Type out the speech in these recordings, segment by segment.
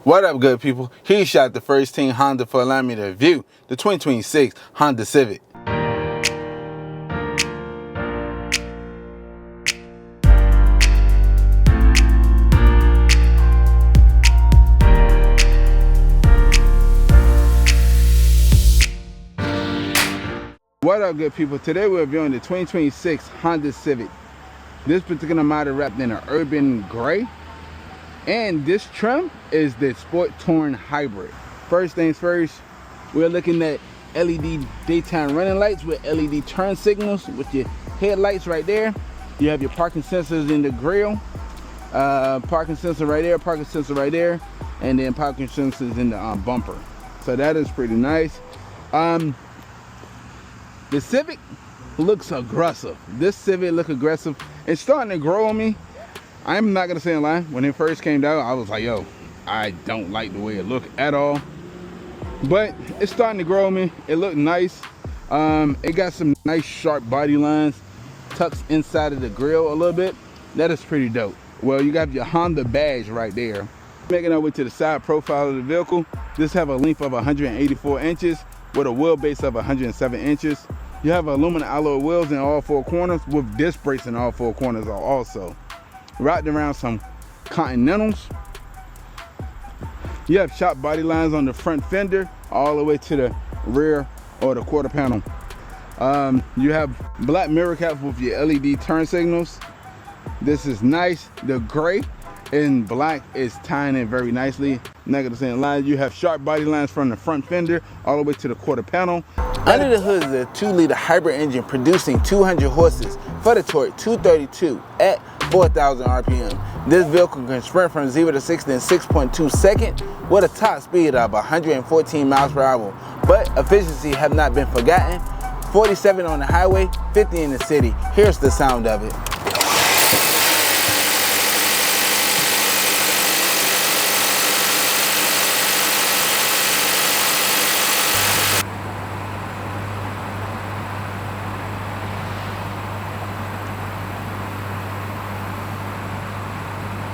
What up, good people? Here's shot the first team Honda for allowing me to review the 2026 Honda Civic. What up, good people? Today we're reviewing the 2026 Honda Civic. This particular model wrapped in an urban gray, and this trim is the Sport Touring Hybrid. First things first, we're looking at LED daytime running lights with LED turn signals with your headlights right there. You have your parking sensors in the grille, parking sensor right there, parking sensor right there, and then parking sensors in the bumper. So that is pretty nice. The Civic looks aggressive. This Civic looks aggressive. It's starting to grow on me. I'm not gonna say a lie. When it first came out, I was like, yo, I don't like the way it looked at all. But it's starting to grow on me. It looked nice. It got some nice sharp body lines tucked inside of the grille a little bit. That is pretty dope. Well, you got your Honda badge right there. Making our way to the side profile of the vehicle. This have a length of 184 inches with a wheelbase of 107 inches. You have aluminum alloy wheels in all four corners with disc brakes in all four corners also. Wrapped around some Continentals. You have shop body lines on the front fender all the way to the rear or the quarter panel. You have black mirror caps with your LED turn signals. This is nice. The gray and black is tying in very nicely. Not gonna say a lie. You have sharp body lines from the front fender all the way to the quarter panel. Under the hood is a 2-liter hybrid engine producing 200 horses for the torque 232 at 4,000 RPM. This vehicle can sprint from 0 to 60 in 6.2 seconds with a top speed of 114 miles per hour. But efficiency have not been forgotten. 47 on the highway, 50 in the city. Here's the sound of it.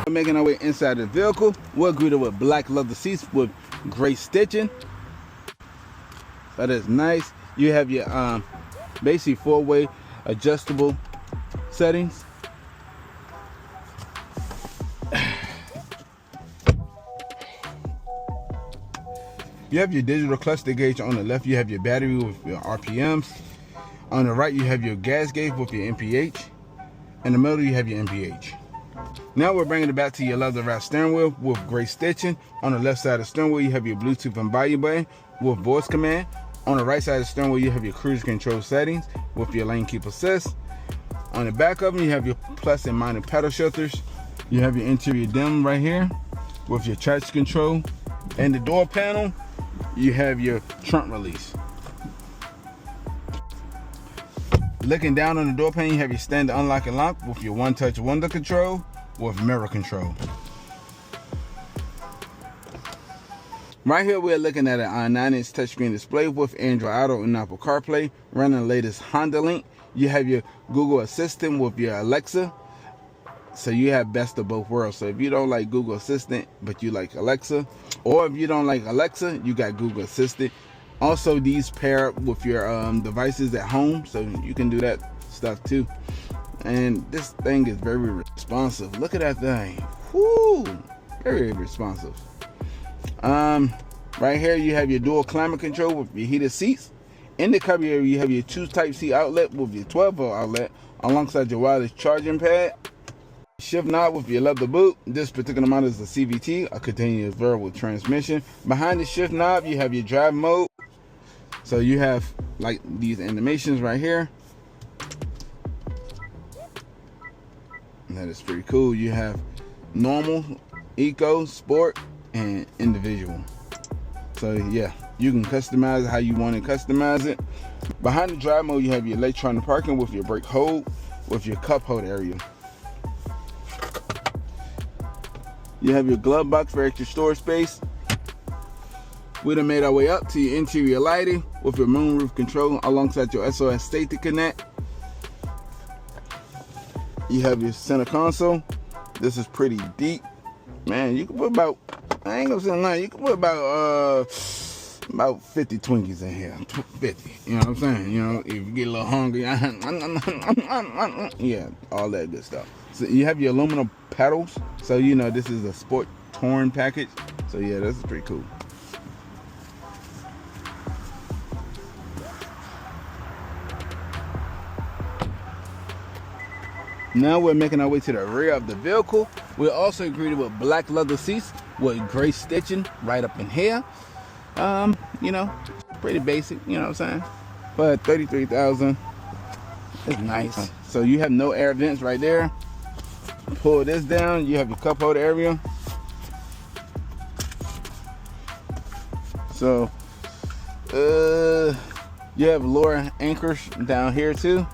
Making our way inside the vehicle, we're greeted with black leather seats with gray stitching. That is nice. You have your basic 4-way adjustable settings. You have your digital cluster gauge on the left. You have your battery with your RPMs. On the right, you have your gas gauge with your MPH. In the middle, you have your MPH. Now we're bringing it back to your leather wrapped steering wheel with gray stitching. On the left side of the steering wheel, you have your Bluetooth and volume button with voice command. On the right side of the steering wheel, you have your cruise control settings with your lane keep assist. On the back of them, you have your plus and minus pedal shelters. You have your interior dim right here with your traction control. And the door panel, you have your trunk release. Looking down on the door panel, you have your standard unlock and lock with your one-touch window control with mirror control. Right here we're looking at a 9-inch touchscreen display with Android Auto and Apple CarPlay, running the latest Honda Link. You have your Google Assistant with your Alexa, so you have best of both worlds. So if you don't like Google Assistant but you like Alexa, or if you don't like Alexa, you got Google Assistant. Also, these pair up with your devices at home, so you can do that stuff too. And this thing is very responsive. Look at that thing. Whoo! Very responsive. Right here you have your dual climate control with your heated seats. In the cubby area you have your 2 Type-C outlet with your 12-volt outlet alongside your wireless charging pad. Shift knob with your leather boot. This particular model is the CVT, a continuous variable transmission. Behind the shift knob you have your drive mode. So you have like these animations right here. And that is pretty cool. You have normal, eco, sport, and individual. So yeah, you can customize it how you want to customize it. Behind the drive mode you have your electronic parking with your brake hold with your cup hold area. You have your glove box for extra storage space. We done made our way up to your interior lighting with your moonroof control alongside your SOS safety connect. You have your center console. This is pretty deep. Man, you can put about I ain't gonna say nothing. You can put about 50 Twinkies in here. 50. You know what I'm saying? You know, if you get a little hungry, yeah, all that good stuff. So you have your aluminum pedals. So you know this is a sport touring package. So yeah, that's pretty cool. Now we're making our way to the rear of the vehicle. We're also greeted with black leather seats with gray stitching right up in here. You know, pretty basic, you know what I'm saying? But 33,000 is nice. So you have no air vents right there. Pull this down, you have your cup holder area. So you have lower anchors down here too.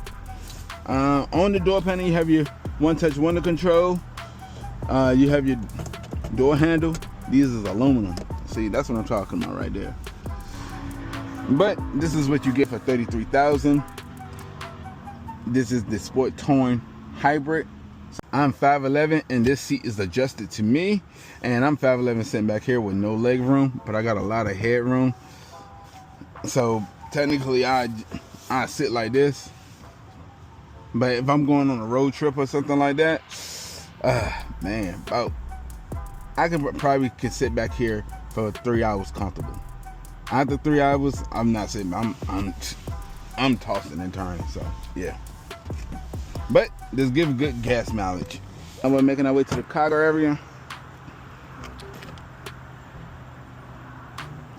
On the door panel, you have your one-touch window control. You have your door handle. These is aluminum. See, that's what I'm talking about right there. But this is what you get for 33,000. This is the sport touring hybrid. I'm 5'11", and this seat is adjusted to me. And I'm 5'11", sitting back here with no leg room, but I got a lot of head room. So technically, I sit like this. But if I'm going on a road trip or something like that, man, I probably could sit back here for 3 hours comfortable. After 3 hours, I'm not sitting. I'm tossing and turning. So yeah. But this gives good gas mileage. And we're making our way to the cargo area.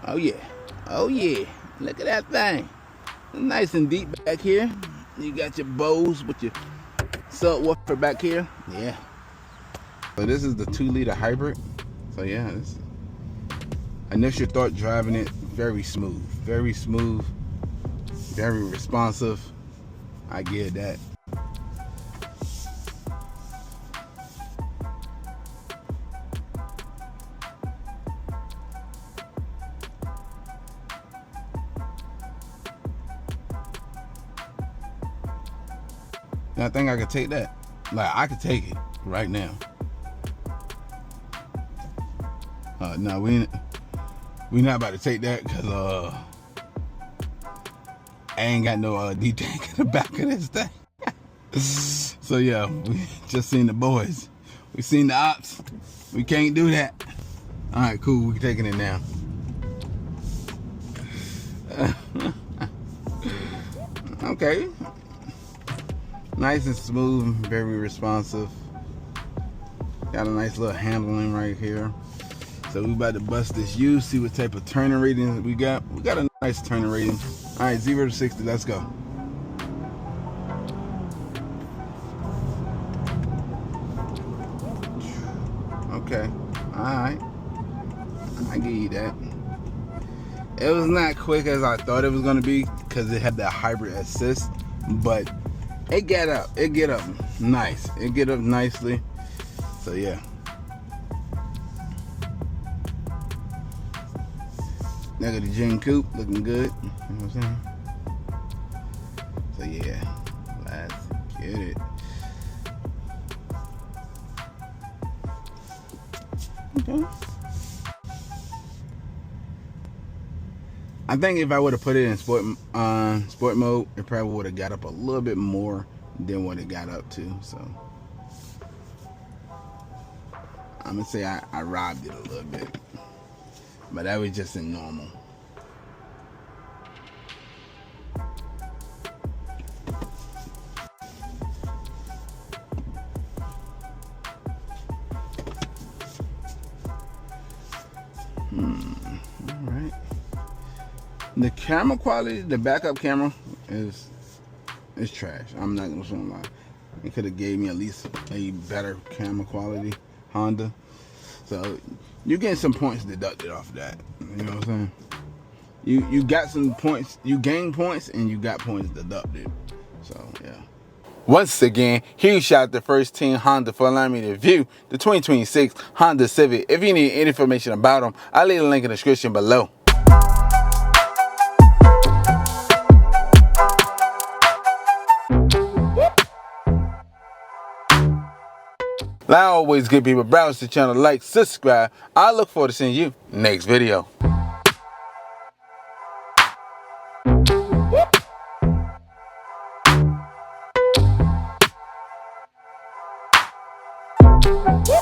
Oh yeah, oh yeah. Look at that thing. Nice and deep back here. You got your Bose with your subwoofer back here. Yeah. So this is the 2-liter hybrid. So yeah, initial thought driving it, very smooth, very responsive. I get that. And I think I could take that. Like, I could take it right now. No, we not about to take that because I ain't got no detank in the back of this thing. So yeah, we just seen the boys. We seen the ops. We can't do that. All right, cool. We taking it now. Okay. Nice and smooth, very responsive. Got a nice little handling right here. So we about to bust this U, see what type of turning rating we got. We got a nice turning rating. All right, 0 to 60, let's go. Okay, all right. I give you that. It was not quick as I thought it was gonna be because it had that hybrid assist, but it get up nice. It get up nicely. So yeah. Look at the Gen Coupe looking good. You know what I'm saying? So yeah, let's get it. Okay. I think if I would have put it in sport mode, it probably would have got up a little bit more than what it got up to. So I'm gonna say I robbed it a little bit, but that was just in normal. All right. The camera quality, the backup camera is trash. I'm not gonna lie. It could have gave me at least a better camera quality, Honda. So you getting some points deducted off that. You know what I'm saying? You got some points, you gain points, and you got points deducted. So yeah. Once again, huge shout out to First Team Honda for allowing me to review the 2026 Honda Civic. If you need any information about them, I'll leave a link in the description below. Like always, good people, browse the channel, like, subscribe. I look forward to seeing you next video. Woo!